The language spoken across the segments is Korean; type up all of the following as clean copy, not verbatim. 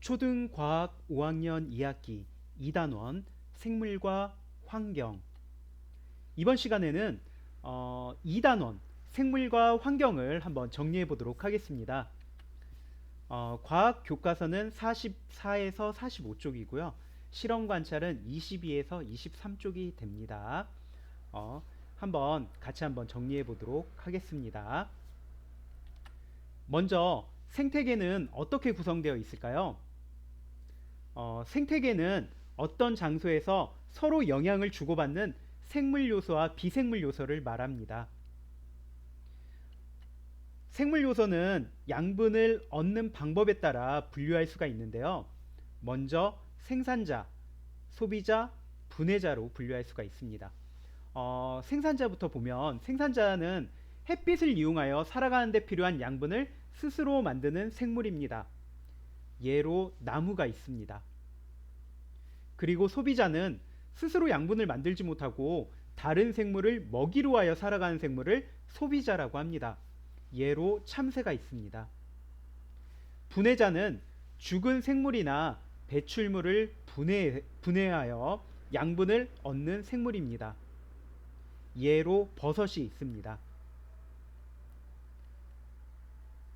초등과학 5학년 2학기 2단원 생물과 환경. 이번 시간에는 2단원 생물과 환경을 한번 정리해 보도록 하겠습니다. 과학 교과서는 44에서 45쪽이고요. 실험 관찰은 22에서 23쪽이 됩니다. 같이 한번 정리해 보도록 하겠습니다. 먼저 생태계는 어떻게 구성되어 있을까요? 생태계는 어떤 장소에서 서로 영향을 주고받는 생물 요소와 비생물 요소를 말합니다. 생물 요소는 양분을 얻는 방법에 따라 분류할 수가 있는데요. 먼저 생산자, 소비자, 분해자로 분류할 수가 있습니다. 생산자부터 보면 생산자는 햇빛을 이용하여 살아가는 데 필요한 양분을 스스로 만드는 생물입니다. 예로 나무가 있습니다. 그리고 소비자는 스스로 양분을 만들지 못하고 다른 생물을 먹이로 하여 살아가는 생물을 소비자라고 합니다. 예로 참새가 있습니다. 분해자는 죽은 생물이나 배출물을 분해하여 양분을 얻는 생물입니다. 예로 버섯이 있습니다.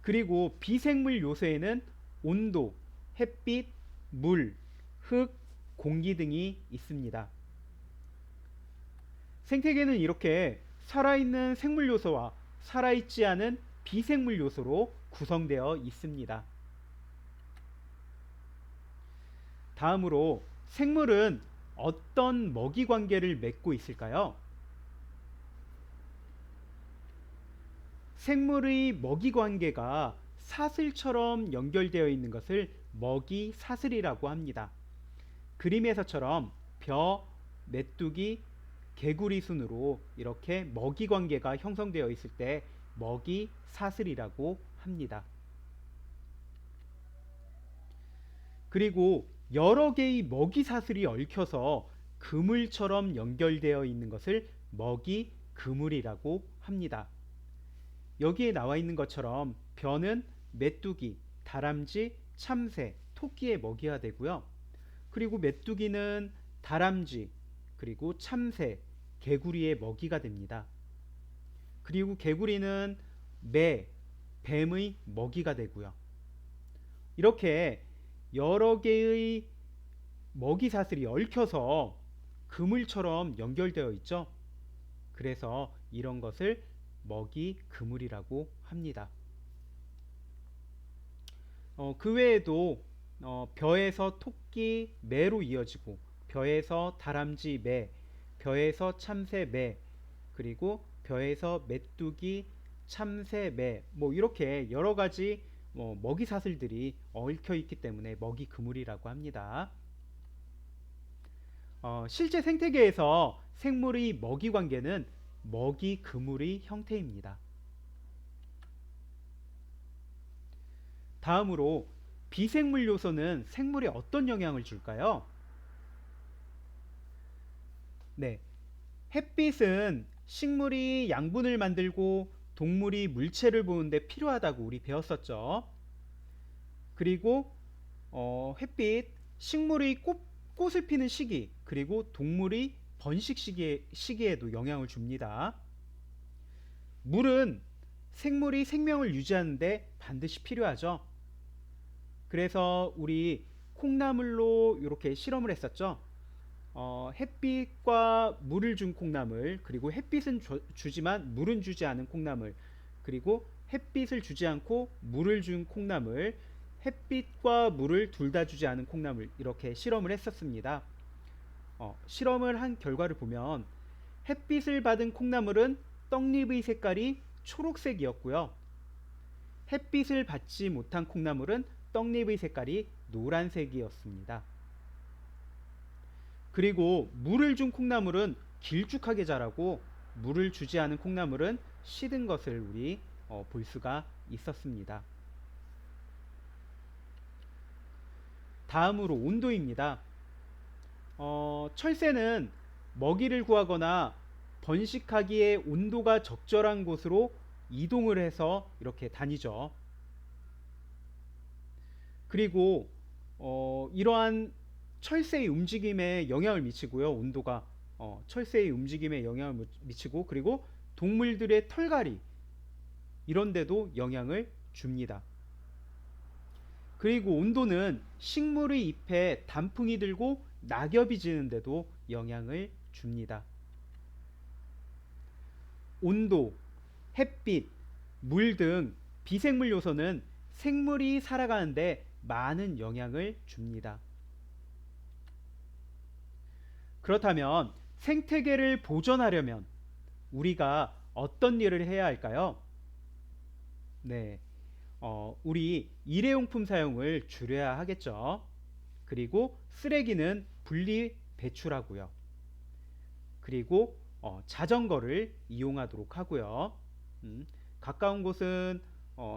그리고 비생물 요소에는 온도, 햇빛, 물, 흙, 공기 등이 있습니다. 생태계는 이렇게 살아있는 생물 요소와 살아있지 않은 비생물 요소로 구성되어 있습니다. 다음으로 생물은 어떤 먹이 관계를 맺고 있을까요? 생물의 먹이 관계가 사슬처럼 연결되어 있는 것을 먹이 사슬이라고 합니다. 그림에서처럼 벼, 메뚜기, 개구리 순으로 이렇게 먹이 관계가 형성되어 있을 때 먹이 사슬이라고 합니다. 그리고 여러 개의 먹이 사슬이 얽혀서 그물처럼 연결되어 있는 것을 먹이 그물이라고 합니다. 여기에 나와 있는 것처럼 벼는 메뚜기, 다람쥐, 참새, 토끼의 먹이가 되고요. 그리고 메뚜기는 다람쥐, 그리고 참새, 개구리의 먹이가 됩니다. 그리고 개구리는 매, 뱀의 먹이가 되고요. 이렇게 여러 개의 먹이 사슬이 얽혀서 그물처럼 연결되어 있죠. 그래서 이런 것을 먹이 그물이라고 합니다. 그 외에도 벼에서 토끼, 매로 이어지고 벼에서 다람쥐, 매, 벼에서 참새, 매, 그리고 벼에서 메뚜기, 참새, 매, 이렇게 여러 가지 먹이 사슬들이 얽혀 있기 때문에 먹이 그물이라고 합니다. 실제 생태계에서 생물의 먹이 관계는 먹이 그물의 형태입니다. 다음으로 비생물 요소는 생물에 어떤 영향을 줄까요? 네, 햇빛은 식물이 양분을 만들고 동물이 물체를 보는데 필요하다고 우리 배웠었죠. 그리고 햇빛, 식물이 꽃을 피는 시기, 그리고 동물이 번식 시기에도 영향을 줍니다. 물은 생물이 생명을 유지하는데 반드시 필요하죠. 그래서 우리 콩나물로 이렇게 실험을 했었죠. 햇빛과 물을 준 콩나물, 그리고 햇빛은 주지만 물은 주지 않은 콩나물, 그리고 햇빛을 주지 않고 물을 준 콩나물, 햇빛과 물을 둘 다 주지 않은 콩나물, 이렇게 실험을 했었습니다. 실험을 한 결과를 보면 햇빛을 받은 콩나물은 떡잎의 색깔이 초록색이었고요. 햇빛을 받지 못한 콩나물은 떡잎의 색깔이 노란색이었습니다. 그리고 물을 준 콩나물은 길쭉하게 자라고 물을 주지 않은 콩나물은 시든 것을 우리 볼 수가 있었습니다. 다음으로 온도입니다. 철새는 먹이를 구하거나 번식하기에 온도가 적절한 곳으로 이동을 해서 이렇게 다니죠. 그리고 이러한 철새의 움직임에 영향을 미치고요. 온도가 철새의 움직임에 영향을 미치고, 그리고 동물들의 털갈이 이런 데도 영향을 줍니다. 그리고 온도는 식물의 잎에 단풍이 들고 낙엽이 지는데도 영향을 줍니다. 온도, 햇빛, 물 등 비생물 요소는 생물이 살아가는데 많은 영향을 줍니다. 그렇다면 생태계를 보존하려면 우리가 어떤 일을 해야 할까요? 네, 우리 일회용품 사용을 줄여야 하겠죠. 그리고 쓰레기는 분리 배출하고요. 그리고 자전거를 이용하도록 하고요. 가까운 곳은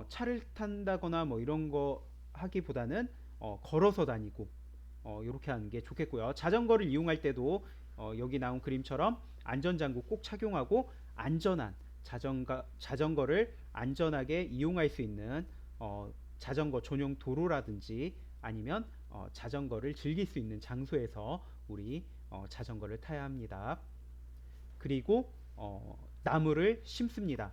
차를 탄다거나 뭐 이런 거 하기보다는 걸어서 다니고 이렇게 하는 게 좋겠고요. 자전거를 이용할 때도 여기 나온 그림처럼 안전장구 꼭 착용하고 안전한 자전거를 안전하게 이용할 수 있는 자전거 전용 도로라든지 아니면 자전거를 즐길 수 있는 장소에서 우리 자전거를 타야 합니다. 그리고 나무를 심습니다.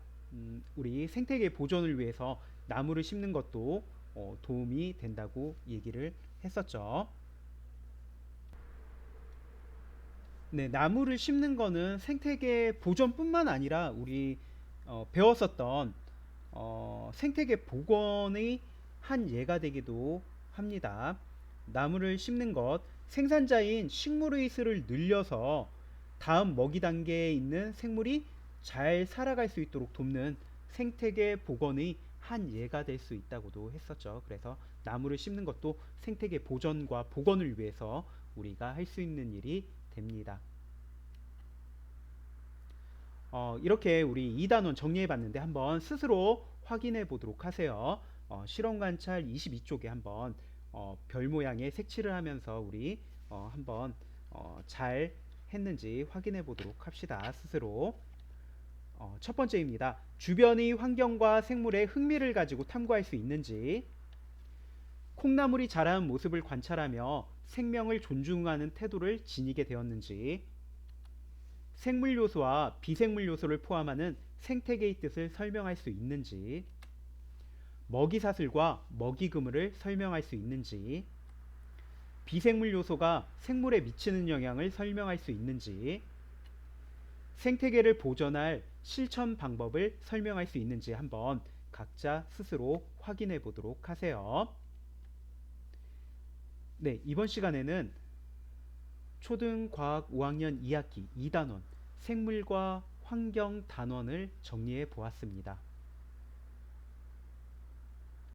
우리 생태계 보존을 위해서 나무를 심는 것도 도움이 된다고 얘기를 했었죠. 네, 나무를 심는 거는 생태계 보존뿐만 아니라 우리 배웠었던 생태계 복원의 한 예가 되기도 합니다. 나무를 심는 것, 생산자인 식물의 수를 늘려서 다음 먹이 단계에 있는 생물이 잘 살아갈 수 있도록 돕는 생태계 복원의 한 예가 될 수 있다고도 했었죠. 그래서 나무를 심는 것도 생태계 보전과 복원을 위해서 우리가 할 수 있는 일이 됩니다. 이렇게 우리 2단원 정리해 봤는데 한번 스스로 확인해 보도록 하세요. 실험 관찰 22쪽에 한번 별 모양의 색칠을 하면서 우리 한번 잘 했는지 확인해 보도록 합시다. 스스로. 첫 번째입니다. 주변의 환경과 생물의 흥미를 가지고 탐구할 수 있는지, 콩나물이 자라는 모습을 관찰하며 생명을 존중하는 태도를 지니게 되었는지, 생물 요소와 비생물 요소를 포함하는 생태계의 뜻을 설명할 수 있는지, 먹이 사슬과 먹이 그물을 설명할 수 있는지, 비생물 요소가 생물에 미치는 영향을 설명할 수 있는지, 생태계를 보존할 실천 방법을 설명할 수 있는지 한번 각자 스스로 확인해 보도록 하세요. 네, 이번 시간에는 초등과학 5학년 2학기 2단원 생물과 환경 단원을 정리해 보았습니다.